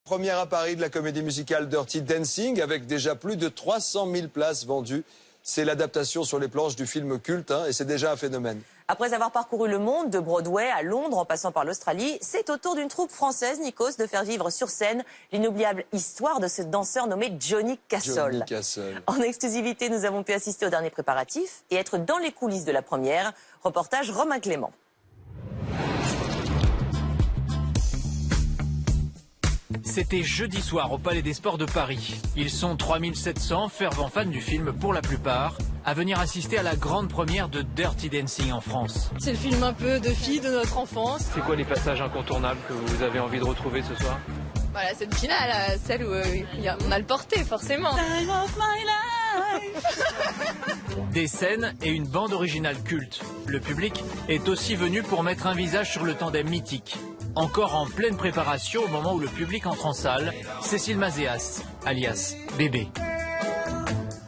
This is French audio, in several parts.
Première à Paris de la comédie musicale Dirty Dancing avec déjà plus de 300 000 places vendues. C'est l'adaptation sur les planches du film culte et c'est déjà un phénomène. Après avoir parcouru le monde, de Broadway à Londres en passant par l'Australie, c'est au tour d'une troupe française, Nikos, de faire vivre sur scène l'inoubliable histoire de ce danseur nommé Johnny Castle. Johnny Castle. En exclusivité, nous avons pu assister aux derniers préparatifs et être dans les coulisses de la première. Reportage Romain Clément. C'était jeudi soir au Palais des Sports de Paris. Ils sont 3700, fervents fans du film pour la plupart, à venir assister à la grande première de Dirty Dancing en France. C'est le film un peu de filles de notre enfance. C'est quoi les passages incontournables que vous avez envie de retrouver ce soir? Voilà, cette finale, celle où on a le porté forcément. Des scènes et une bande originale culte. Le public est aussi venu pour mettre un visage sur le tandem mythique. Encore en pleine préparation au moment où le public entre en salle, Cécile Mazéas, alias Bébé.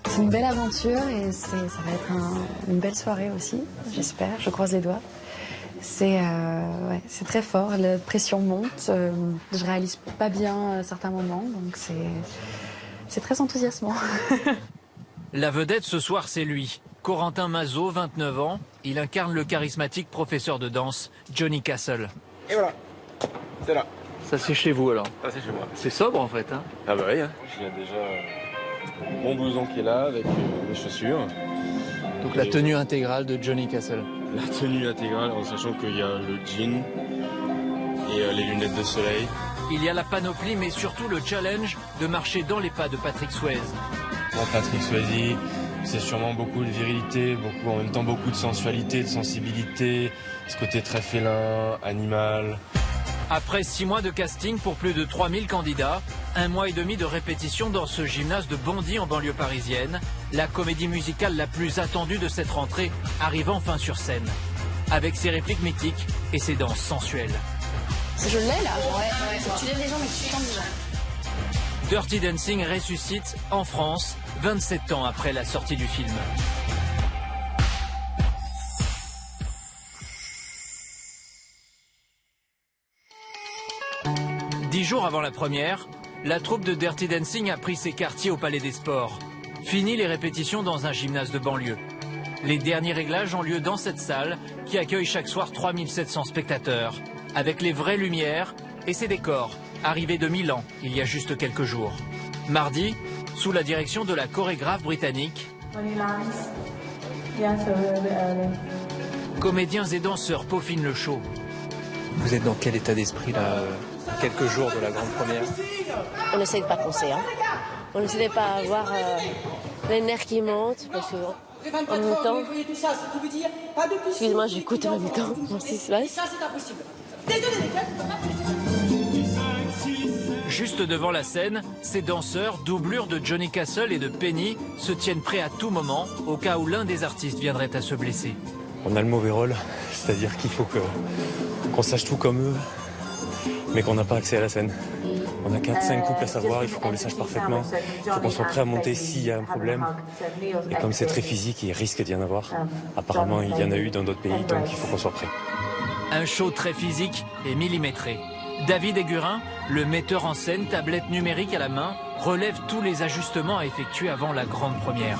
C'est une belle aventure et ça va être une belle soirée aussi, j'espère, je croise les doigts. C'est très fort, la pression monte, je réalise pas bien à certains moments, donc c'est très enthousiasmant. La vedette ce soir, c'est lui, Corentin Mazeau, 29 ans. Il incarne le charismatique professeur de danse, Johnny Castle. Et voilà, c'est là. Ça c'est chez vous alors? Ça c'est chez moi. C'est sobre en fait, hein? Ah bah oui, hein. Il y a déjà mon blouson qui est là avec mes chaussures. Donc la tenue intégrale de Johnny Castle. La tenue intégrale en sachant qu'il y a le jean et les lunettes de soleil. Il y a la panoplie mais surtout le challenge de marcher dans les pas de Patrick Swayze. Bon, Patrick Swayze, c'est sûrement beaucoup de virilité, en même temps beaucoup de sensualité, de sensibilité, ce côté très félin, animal. Après 6 mois de casting pour plus de 3000 candidats, 1 mois et demi de répétition dans ce gymnase de Bondy en banlieue parisienne, la comédie musicale la plus attendue de cette rentrée arrive enfin sur scène. Avec ses répliques mythiques et ses danses sensuelles. Je l'ai là, ouais. Faut que tu lèves les jambes et que tu tends les jambes. Dirty Dancing ressuscite en France, 27 ans après la sortie du film. Dix jours avant la première, la troupe de Dirty Dancing a pris ses quartiers au Palais des Sports. Fini les répétitions dans un gymnase de banlieue. Les derniers réglages ont lieu dans cette salle qui accueille chaque soir 3700 spectateurs, avec les vraies lumières et ses décors, arrivés de Milan il y a juste quelques jours. Mardi, sous la direction de la chorégraphe britannique, comédiens et danseurs peaufinent le show. Vous êtes dans quel état d'esprit là, quelques jours de la grande première? On essaie de pas penser, hein. On essaie de pas avoir les nerfs qui montent, parce que en même temps, excuse-moi, j'écoute en même temps, ce qui se passe. Juste devant la scène, ces danseurs, doublures de Johnny Castle et de Penny, se tiennent prêts à tout moment, au cas où l'un des artistes viendrait à se blesser. On a le mauvais rôle, c'est-à-dire qu'il faut qu'on sache tout comme eux, mais qu'on n'a pas accès à la scène. On a 4-5 couples à savoir, il faut qu'on les sache parfaitement, il faut qu'on soit prêt à monter s'il y a un problème. Et comme c'est très physique, il risque d'y en avoir. Apparemment, il y en a eu dans d'autres pays, donc il faut qu'on soit prêt. Un show très physique et millimétré. David Egurin, le metteur en scène, tablette numérique à la main, relève tous les ajustements à effectuer avant la grande première.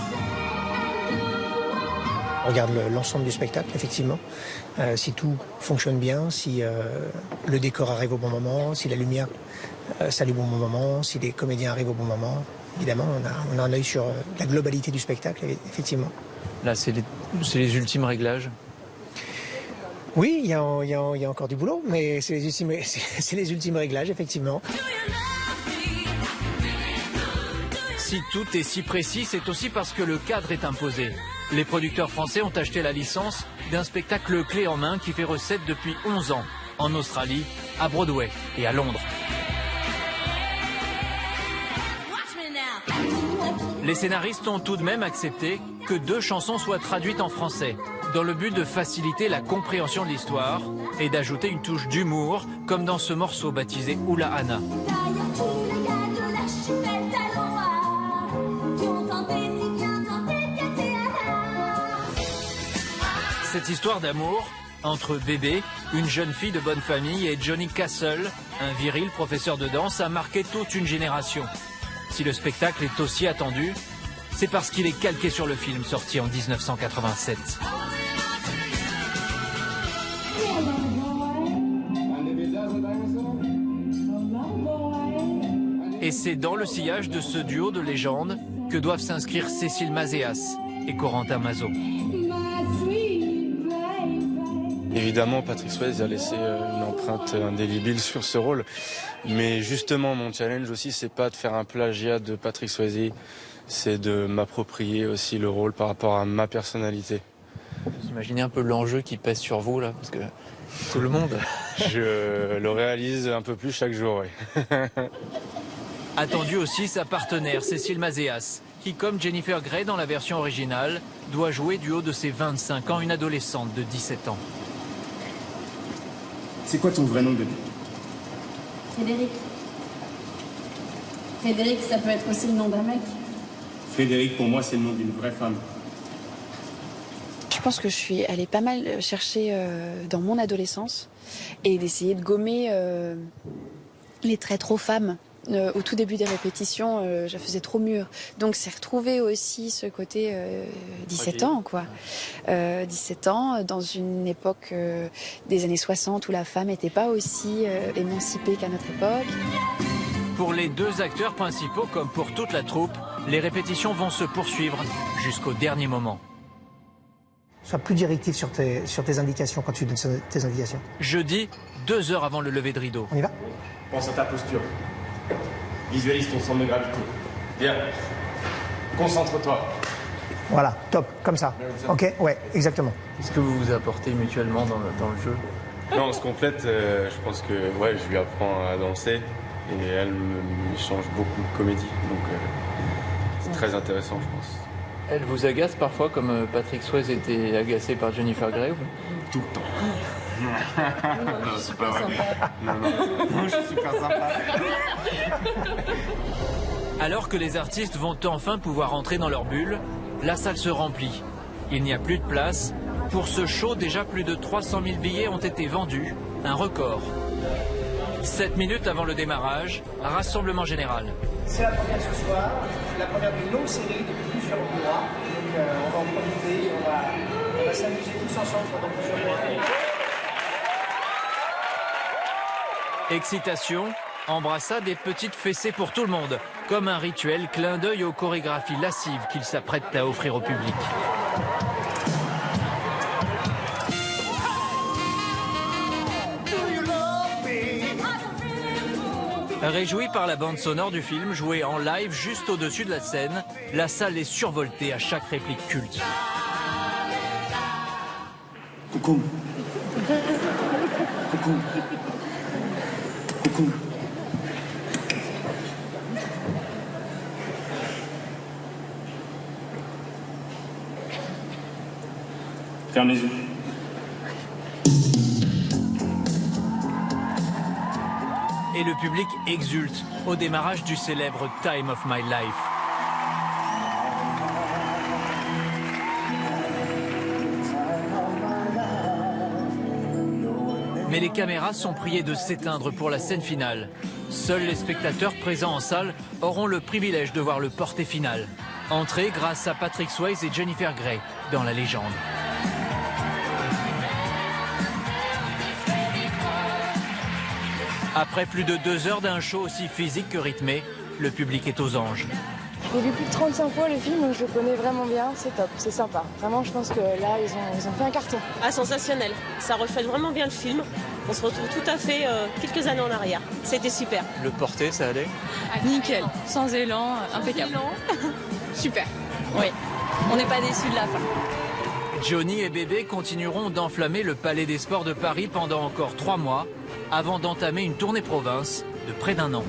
On regarde l'ensemble du spectacle, effectivement. Si tout fonctionne bien, si le décor arrive au bon moment, si la lumière s'allume au bon moment, si les comédiens arrivent au bon moment. Évidemment, on a un œil sur la globalité du spectacle, effectivement. Là, c'est les ultimes réglages. Oui, il y a encore du boulot, mais c'est les ultimes réglages, effectivement. Si tout est si précis, c'est aussi parce que le cadre est imposé. Les producteurs français ont acheté la licence d'un spectacle clé en main qui fait recette depuis 11 ans, en Australie, à Broadway et à Londres. Les scénaristes ont tout de même accepté que 2 chansons soient traduites en français, dans le but de faciliter la compréhension de l'histoire et d'ajouter une touche d'humour, comme dans ce morceau baptisé Oula Anna. Cette histoire d'amour, Entre Bébé, une jeune fille de bonne famille, et Johnny Castle, un viril professeur de danse, a marqué toute une génération. Si le spectacle est aussi attendu, c'est parce qu'il est calqué sur le film sorti en 1987. Et c'est dans le sillage de ce duo de légendes que doivent s'inscrire Cécile Mazéas et Corentin Mazo. Évidemment, Patrick Swayze a laissé une empreinte indélébile sur ce rôle. Mais justement, mon challenge aussi, c'est pas de faire un plagiat de Patrick Swayze, c'est de m'approprier aussi le rôle par rapport à ma personnalité. Vous imaginez un peu l'enjeu qui pèse sur vous, là, parce que tout le monde... Je le réalise un peu plus chaque jour, oui. Attendu aussi sa partenaire Cécile Mazéas, qui, comme Jennifer Grey dans la version originale, doit jouer du haut de ses 25 ans une adolescente de 17 ans. C'est quoi ton vrai nom, bébé? Frédéric. Frédéric, ça peut être aussi le nom d'un mec. Frédéric, pour moi, c'est le nom d'une vraie femme. Je pense que je suis allée pas mal chercher dans mon adolescence et d'essayer de gommer les traits trop femmes. Au tout début des répétitions, je faisais trop mûre. Donc c'est retrouver aussi ce côté 17 ans, quoi. 17 ans, dans une époque des années 60 où la femme n'était pas aussi émancipée qu'à notre époque. Pour les deux acteurs principaux, comme pour toute la troupe, les répétitions vont se poursuivre jusqu'au dernier moment. Sois plus directif sur tes indications quand tu donnes tes indications. Jeudi, 2 heures avant le lever de rideau. On y va? Pense à ta posture. Visualise ton centre de gravité. Bien. Concentre-toi. Voilà, top, comme ça. Ok, ouais, exactement. Est-ce que vous vous apportez mutuellement dans le jeu? Non, on se complète. Je pense que ouais, je lui apprends à danser et elle me change beaucoup de comédie. Donc c'est très intéressant, je pense. Elle vous agace parfois comme Patrick Swayze était agacé par Jennifer Grey? Tout le temps. Non, c'est pas vrai. Non, je suis super sympa. Alors que les artistes vont enfin pouvoir entrer dans leur bulle, la salle se remplit. Il n'y a plus de place. Pour ce show, déjà plus de 300 000 billets ont été vendus, un record. 7 minutes avant le démarrage, rassemblement général. C'est la première ce soir, la première d'une longue série de plusieurs mois. Donc on va en profiter, on va s'amuser tous ensemble pendant plusieurs mois. Excitation, embrassade et petites fessées pour tout le monde, comme un rituel clin d'œil aux chorégraphies lascives qu'il s'apprête à offrir au public. Réjoui par la bande sonore du film jouée en live juste au-dessus de la scène, la salle est survoltée à chaque réplique culte. Coucou. Coucou. Coucou. Ferme les yeux. Et le public exulte au démarrage du célèbre Time of My Life. Mais les caméras sont priées de s'éteindre pour la scène finale. Seuls les spectateurs présents en salle auront le privilège de voir le porté final. Entrée grâce à Patrick Swayze et Jennifer Grey dans la légende. Après plus de 2 heures d'un show aussi physique que rythmé, le public est aux anges. J'ai vu plus de 35 fois le film, donc je le connais vraiment bien, c'est top, c'est sympa. Vraiment, je pense que là, ils ont fait un carton. Ah, sensationnel. Ça reflète vraiment bien le film. On se retrouve tout à fait quelques années en arrière. C'était super. Le porté, ça allait? Nickel, sans élan, impeccable. Super. Oui, on n'est pas déçus de la fin. Johnny et Bébé continueront d'enflammer le Palais des Sports de Paris pendant encore 3 mois, avant d'entamer une tournée province de près d'1 an.